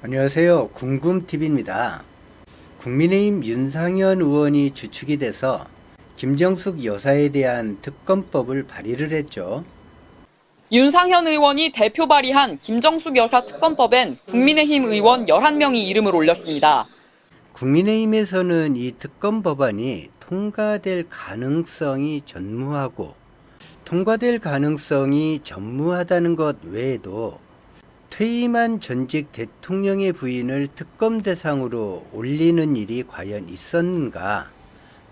안녕하세요. 궁금TV입니다. 국민의힘 윤상현 의원이 주축이 돼서 김정숙 여사에 대한 특검법을 발의를 했죠. 윤상현 의원이 대표 발의한 김정숙 여사 특검법엔 국민의힘 의원 11명이 이름을 올렸습니다. 국민의힘에서는 이 특검 법안이 통과될 가능성이 전무하고, 통과될 가능성이 전무하다는 것 외에도 퇴임한 전직 대통령의 부인을 특검 대상으로 올리는 일이 과연 있었는가?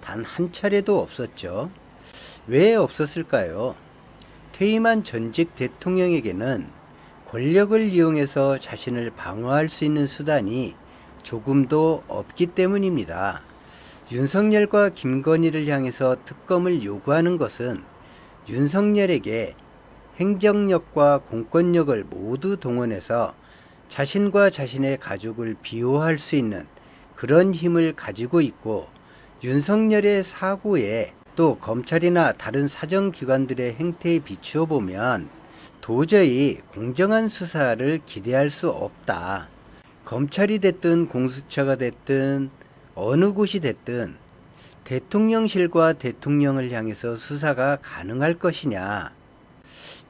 단 한 차례도 없었죠. 왜 없었을까요? 퇴임한 전직 대통령에게는 권력을 이용해서 자신을 방어할 수 있는 수단이 조금도 없기 때문입니다. 윤석열과 김건희를 향해서 특검을 요구하는 것은 윤석열에게 행정력과 공권력을 모두 동원해서 자신과 자신의 가족을 비호할 수 있는 그런 힘을 가지고 있고, 윤석열의 사고에 또 검찰이나 다른 사정기관들의 행태에 비추어 보면 도저히 공정한 수사를 기대할 수 없다. 검찰이 됐든 공수처가 됐든 어느 곳이 됐든 대통령실과 대통령을 향해서 수사가 가능할 것이냐.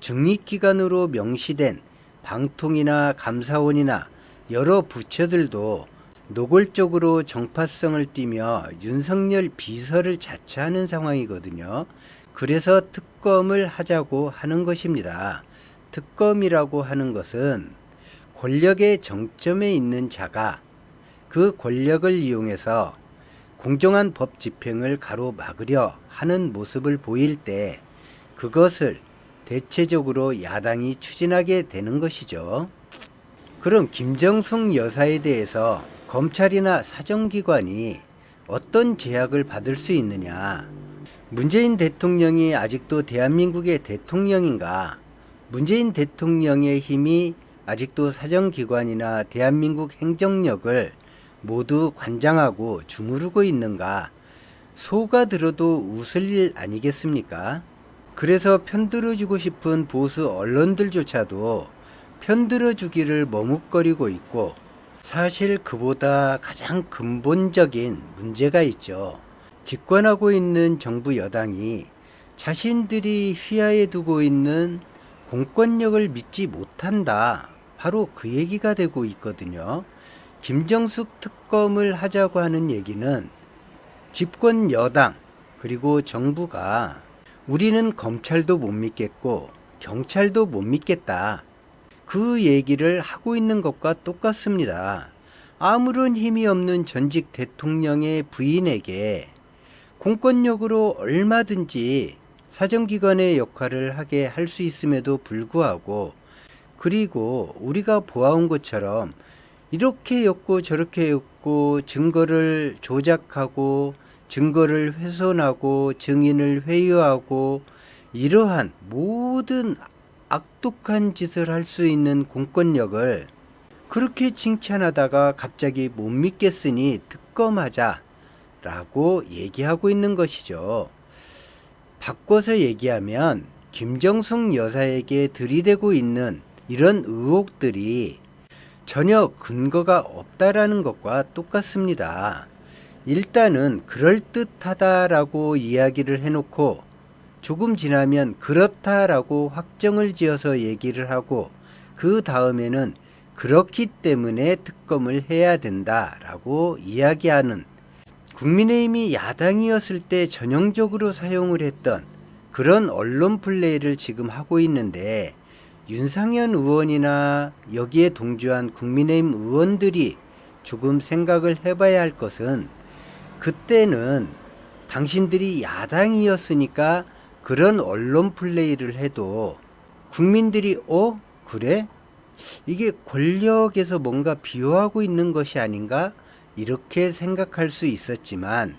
중립기관으로 명시된 방통이나 감사원이나 여러 부처들도 노골적으로 정파성을 띠며 윤석열 비서를 자처하는 상황이거든요. 그래서 특검을 하자고 하는 것입니다. 특검이라고 하는 것은 권력의 정점에 있는 자가 그 권력을 이용해서 공정한 법 집행을 가로막으려 하는 모습을 보일 때 그것을 대체적으로 야당이 추진하게 되는 것이죠. 그럼 김정숙 여사에 대해서 검찰이나 사정기관이 어떤 제약을 받을 수 있느냐? 문재인 대통령이 아직도 대한민국의 대통령인가? 문재인 대통령의 힘이 아직도 사정기관이나 대한민국 행정력을 모두 관장하고 주무르고 있는가? 소가 들어도 웃을 일 아니겠습니까? 그래서 편들어주고 싶은 보수 언론들조차도 편들어주기를 머뭇거리고 있고, 사실 그보다 가장 근본적인 문제가 있죠. 집권하고 있는 정부 여당이 자신들이 휘하에 두고 있는 공권력을 믿지 못한다. 바로 그 얘기가 되고 있거든요. 김정숙 특검을 하자고 하는 얘기는 집권 여당 그리고 정부가 우리는 검찰도 못 믿겠고 경찰도 못 믿겠다. 그 얘기를 하고 있는 것과 똑같습니다. 아무런 힘이 없는 전직 대통령의 부인에게 공권력으로 얼마든지 사정기관의 역할을 하게 할 수 있음에도 불구하고, 그리고 우리가 보아온 것처럼 이렇게 엮고 저렇게 엮고 증거를 조작하고 증거를 훼손하고 증인을 회유하고 이러한 모든 악독한 짓을 할 수 있는 공권력을 그렇게 칭찬하다가 갑자기 못 믿겠으니 특검하자라고 얘기하고 있는 것이죠. 바꿔서 얘기하면 김정숙 여사에게 들이대고 있는 이런 의혹들이 전혀 근거가 없다라는 것과 똑같습니다. 일단은 그럴듯하다라고 이야기를 해놓고 조금 지나면 그렇다라고 확정을 지어서 얘기를 하고, 그 다음에는 그렇기 때문에 특검을 해야 된다라고 이야기하는, 국민의힘이 야당이었을 때 전형적으로 사용을 했던 그런 언론 플레이를 지금 하고 있는데, 윤상현 의원이나 여기에 동조한 국민의힘 의원들이 조금 생각을 해봐야 할 것은, 그때는 당신들이 야당이었으니까 그런 언론 플레이를 해도 국민들이 그래? 이게 권력에서 뭔가 비호하고 있는 것이 아닌가? 이렇게 생각할 수 있었지만,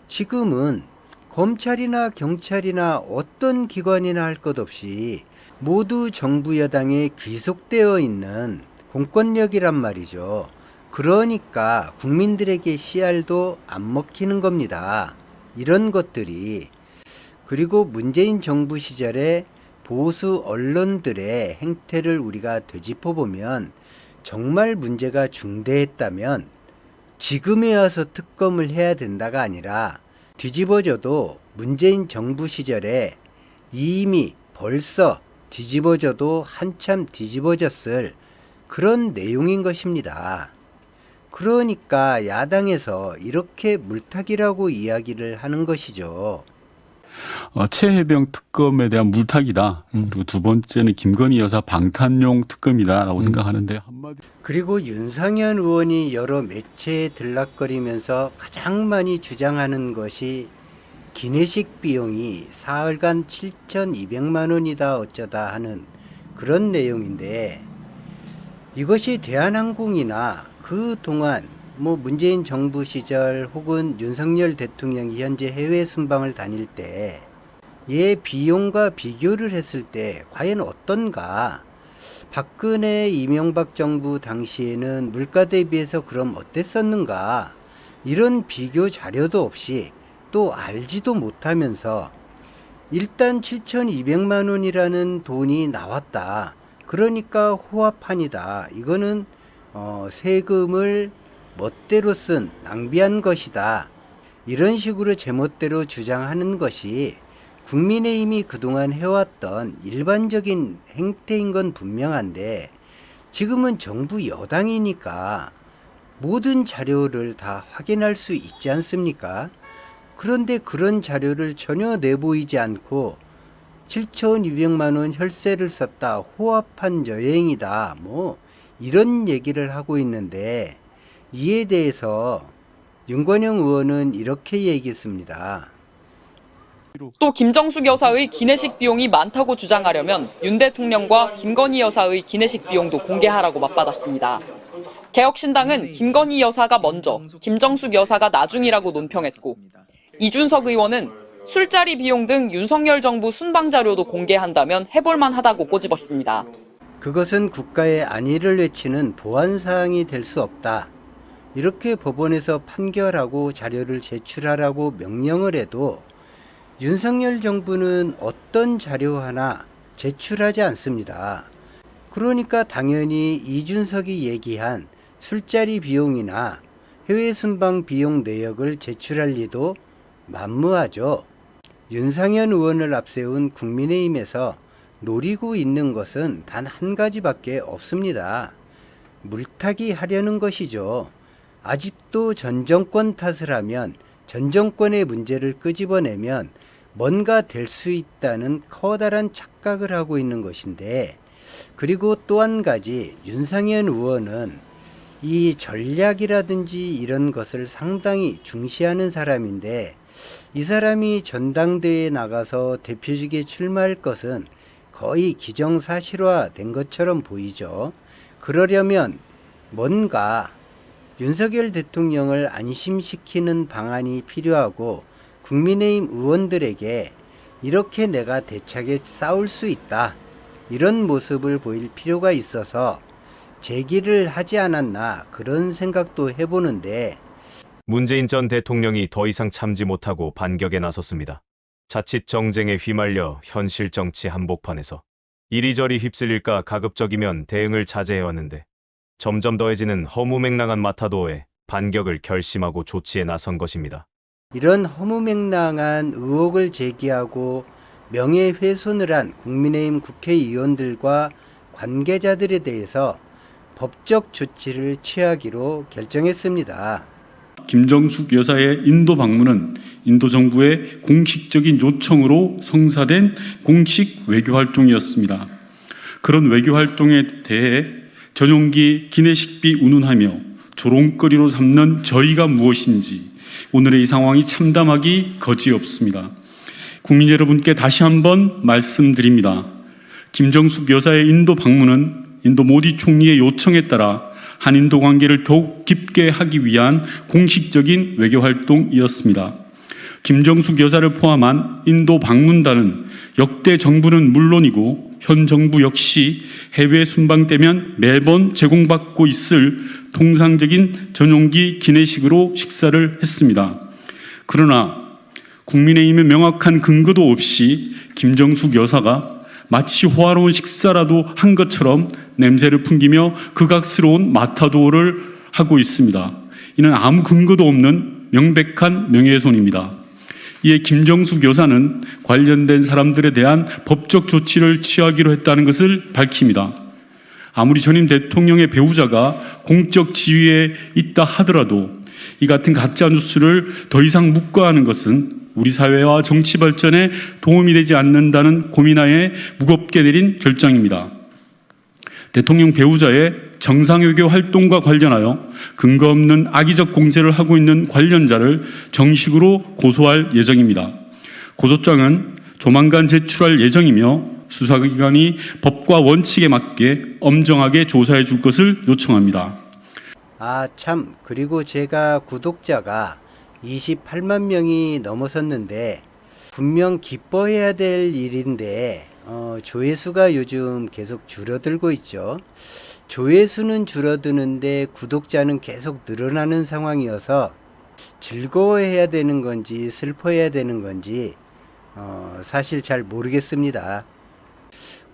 지금은 검찰이나 경찰이나 어떤 기관이나 할 것 없이 모두 정부 여당에 귀속되어 있는 공권력이란 말이죠. 그러니까 국민들에게 씨알도 안 먹히는 겁니다. 이런 것들이. 그리고 문재인 정부 시절에 보수 언론들의 행태를 우리가 되짚어보면 정말 문제가 중대했다면 지금에 와서 특검을 해야 된다가 아니라 뒤집어져도 문재인 정부 시절에 이미 벌써 뒤집어져도 한참 뒤집어졌을 그런 내용인 것입니다. 그러니까 야당에서 이렇게 물타기라고 이야기를 하는 것이죠. 최혜병 특검에 대한 물타기다. 그리고 두 번째는 김건희 여사 방탄용 특검이다라고 생각하는데 한마디. 그리고 윤상현 의원이 여러 매체에 들락거리면서 가장 많이 주장하는 것이 기내식 비용이 사흘간 7,200만 원이다 어쩌다 하는 그런 내용인데, 이것이 대한항공이나 그동안 문재인 정부 시절 혹은 윤석열 대통령이 현재 해외 순방을 다닐 때 이 비용과 비교를 했을 때 과연 어떤가? 박근혜 이명박 정부 당시에는 물가 대비해서 그럼 어땠었는가? 이런 비교 자료도 없이 또 알지도 못하면서 일단 7,200만 원이라는 돈이 나왔다. 그러니까 호화판이다. 이거는 세금을 멋대로 쓴 낭비한 것이다. 이런 식으로 제멋대로 주장하는 것이 국민의힘이 그동안 해왔던 일반적인 행태인 건 분명한데, 지금은 정부 여당이니까 모든 자료를 다 확인할 수 있지 않습니까? 그런데 그런 자료를 전혀 내보이지 않고 7,200만 원 혈세를 썼다, 호합한 여행이다, 이런 얘기를 하고 있는데, 이에 대해서 윤건영 의원은 이렇게 얘기했습니다. 또 김정숙 여사의 기내식 비용이 많다고 주장하려면 윤 대통령과 김건희 여사의 기내식 비용도 공개하라고 맞받았습니다. 개혁신당은 김건희 여사가 먼저, 김정숙 여사가 나중이라고 논평했고, 이준석 의원은 술자리 비용 등 윤석열 정부 순방 자료도 공개한다면 해볼만 하다고 꼬집었습니다. 그것은 국가의 안위를 외치는 보안사항이 될 수 없다. 이렇게 법원에서 판결하고 자료를 제출하라고 명령을 해도 윤석열 정부는 어떤 자료 하나 제출하지 않습니다. 그러니까 당연히 이준석이 얘기한 술자리 비용이나 해외 순방 비용 내역을 제출할 리도 만무하죠. 윤상현 의원을 앞세운 국민의힘에서 노리고 있는 것은 단 한 가지밖에 없습니다. 물타기 하려는 것이죠. 아직도 전 정권 탓을 하면, 전 정권의 문제를 끄집어내면 뭔가 될 수 있다는 커다란 착각을 하고 있는 것인데, 그리고 또 한 가지, 윤상현 의원은 이 전략이라든지 이런 것을 상당히 중시하는 사람인데, 이 사람이 전당대회에 나가서 대표직에 출마할 것은 거의 기정사실화된 것처럼 보이죠. 그러려면 뭔가 윤석열 대통령을 안심시키는 방안이 필요하고, 국민의힘 의원들에게 이렇게 내가 대차게 싸울 수 있다, 이런 모습을 보일 필요가 있어서 제기를 하지 않았나, 그런 생각도 해보는데, 문재인 전 대통령이 더 이상 참지 못하고 반격에 나섰습니다. 자칫 정쟁에 휘말려 현실 정치 한복판에서 이리저리 휩쓸릴까 가급적이면 대응을 자제해왔는데, 점점 더해지는 허무맹랑한 마타도어에 반격을 결심하고 조치에 나선 것입니다. 이런 허무맹랑한 의혹을 제기하고 명예훼손을 한 국민의힘 국회의원들과 관계자들에 대해서 법적 조치를 취하기로 결정했습니다. 김정숙 여사의 인도 방문은 인도 정부의 공식적인 요청으로 성사된 공식 외교 활동이었습니다. 그런 외교 활동에 대해 전용기 기내식비 운운하며 조롱거리로 삼는 저희가 무엇인지 오늘의 이 상황이 참담하기 거지없습니다. 국민 여러분께 다시 한번 말씀드립니다. 김정숙 여사의 인도 방문은 인도 모디 총리의 요청에 따라 한인도 관계를 더욱 깊게 하기 위한 공식적인 외교 활동이었습니다. 김정숙 여사를 포함한 인도 방문단은 역대 정부는 물론이고 현 정부 역시 해외 순방 때면 매번 제공받고 있을 통상적인 전용기 기내식으로 식사를 했습니다. 그러나 국민의힘의 명확한 근거도 없이 김정숙 여사가 마치 호화로운 식사라도 한 것처럼 냄새를 풍기며 극악스러운 마타도를 하고 있습니다. 이는 아무 근거도 없는 명백한 명예훼손입니다. 이에 김정숙 여사는 관련된 사람들에 대한 법적 조치를 취하기로 했다는 것을 밝힙니다. 아무리 전임 대통령의 배우자가 공적 지위에 있다 하더라도 이 같은 가짜 뉴스를 더 이상 묵과하는 것은 우리 사회와 정치 발전에 도움이 되지 않는다는 고민하에 무겁게 내린 결정입니다. 대통령 배우자의 정상외교 활동과 관련하여 근거 없는 악의적 공세를 하고 있는 관련자를 정식으로 고소할 예정입니다. 고소장은 조만간 제출할 예정이며 수사기관이 법과 원칙에 맞게 엄정하게 조사해 줄 것을 요청합니다. 아, 참, 그리고 제가 구독자가 28만 명이 넘어섰는데 분명 기뻐해야 될 일인데 조회수가 요즘 계속 줄어들고 있죠. 조회수는 줄어드는데 구독자는 계속 늘어나는 상황이어서 즐거워해야 되는 건지 슬퍼해야 되는 건지 사실 잘 모르겠습니다.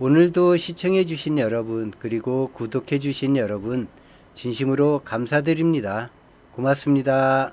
오늘도 시청해 주신 여러분 그리고 구독해 주신 여러분 진심으로 감사드립니다. 고맙습니다.